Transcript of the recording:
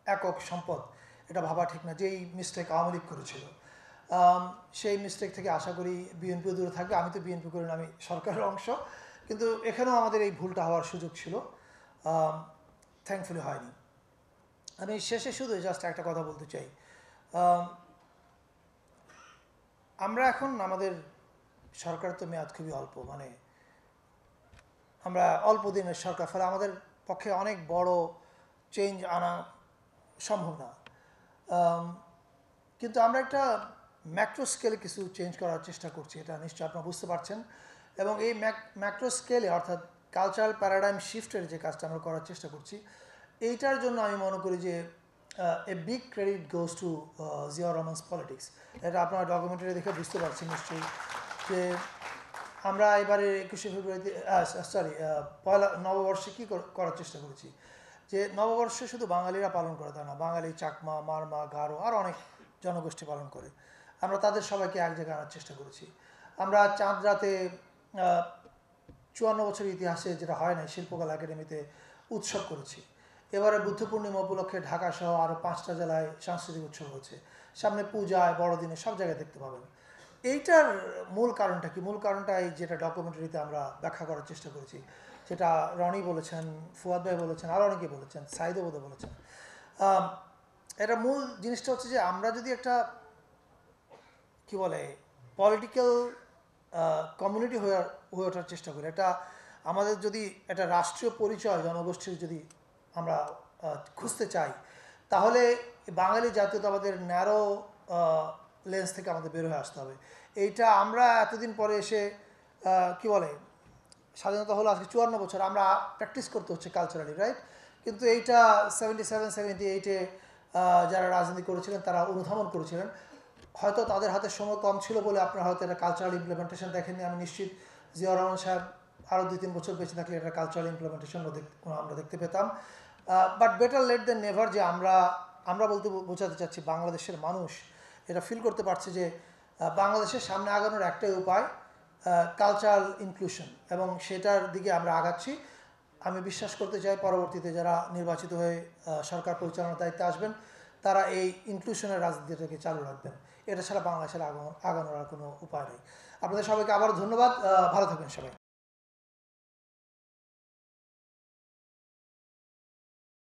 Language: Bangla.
একক সম্পদ, এটা ভাবা ঠিক না। যেই মিস্টেক আওয়ামী লীগ করেছিল, সেই মিস্টেক থেকে আশা করি বিএনপিও দূরে থাকবে। আমি তো বিএনপি করি না, আমি সরকারের অংশ, কিন্তু এখানেও আমাদের এই ভুলটা হওয়ার সুযোগ ছিল, থ্যাঙ্কফুলি হয়নি। আমি শেষে শুধু জাস্ট একটা কথা বলতে চাই। আমরা এখন আমাদের সরকার তো মেয়াদ খুবই অল্প, মানে আমরা অল্প দিনের সরকার, ফলে আমাদের পক্ষে অনেক বড় চেঞ্জ আনা সম্ভব না। কিন্তু আমরা একটা ম্যাক্রো স্কেলে কিছু চেঞ্জ করার চেষ্টা করছি, এটা নিশ্চয়ই আপনারা বুঝতে পারছেন। এবং এই ম্যাক্রো স্কেলে, অর্থাৎ কালচারাল প্যারাডাইম শিফটের যে কাজটা আমরা করার চেষ্টা করছি, এইটার জন্য আমি মনে করি যে a big credit goes to Ziaur Rahman's politics. এটা আপনারা ডকুমেন্টারি দেখে বুঝতে পারছেন নিশ্চয়ই যে আমরা এবারে 21শে ফেব্রুয়ারিতে, সরি, পয়লা নববর্ষে কী করার চেষ্টা করেছি, যে নববর্ষে শুধু বাঙালিরা পালন করে তা না, বাঙালি, চাকমা, মারমা, গারো আর অনেক জনগোষ্ঠী পালন করে। আমরা তাদের সবাইকে এক জায়গায় আনার চেষ্টা করেছি। আমরা চাঁদ রাতে 54 বছরের ইতিহাসে যেটা হয় না, শিল্পকলা একাডেমিতে উৎসব করেছি। এবারে বুদ্ধ পূর্ণিমা উপলক্ষে ঢাকা সহ আরও 5টা জেলায় সাংস্কৃতিক উৎসব হচ্ছে। সামনে পূজায়, বড়দিনে সব জায়গায় দেখতে পাবেন। এইটার মূল কারণটা কি? মূল কারণটা এই যেটা ডকুমেন্টারিতে আমরা ব্যাখ্যা করার চেষ্টা করেছি, যেটা রনি বলেছেন, ফুয়াদ ভাই বলেছেন, আরও অনেকে বলেছেন, সাইদও বোধহয় বলেছেন। এটা মূল জিনিসটা হচ্ছে যে আমরা যদি একটা কি বলে পলিটিক্যাল কমিউনিটি হয়ে ওঠার চেষ্টা করি, এটা আমাদের যদি একটা রাষ্ট্রীয় পরিচয় জনগোষ্ঠীর যদি আমরা খুঁজতে চাই, তাহলে বাঙালি জাতীয়তাবাদের ন্যারো লেন্স থেকে আমাদের বের হয়ে আসতে হবে। এইটা আমরা এতদিন পরে এসে কি বলে, স্বাধীনতা হলো আজকে 54 বছর, আমরা প্র্যাকটিস করতে হচ্ছে কালচারালি, রাইট? কিন্তু এইটা 77, 78-এ যারা রাজনীতি করেছিলেন তারা অনুধাবন করেছিলেন। হয়তো তাদের হাতে সময় কম ছিল বলে আপনারা হয়তো এটা কালচারাল ইমপ্লিমেন্টেশন দেখেননি। আমি নিশ্চিত জিয়াউর রহমান সাহেব আরও 2-3 বছর বেঁচে থাকলে এটা কালচারাল ইমপ্লিমেন্টেশন আমরা দেখতে পেতাম। But better late than never, যে আমরা বলতে বোঝাতে চাচ্ছি বাংলাদেশের মানুষ এটা ফিল করতে পারছে যে বাংলাদেশের সামনে আগানোর একটাই উপায় কালচারাল ইনক্লুশন, এবং সেটার দিকে আমরা আগাচ্ছি। আমি বিশ্বাস করতে চাই পরবর্তীতে যারা নির্বাচিত হয়ে সরকার পরিচালনার দায়িত্বে আসবেন, তারা এই ইনক্লুশনের রাজনীতিটাকে চালু রাখবেন। এটা ছাড়া বাংলাদেশের আগানোর আর কোনো উপায় নেই। আপনাদের সবাইকে আবারও ধন্যবাদ। ভালো থাকবেন সবাই।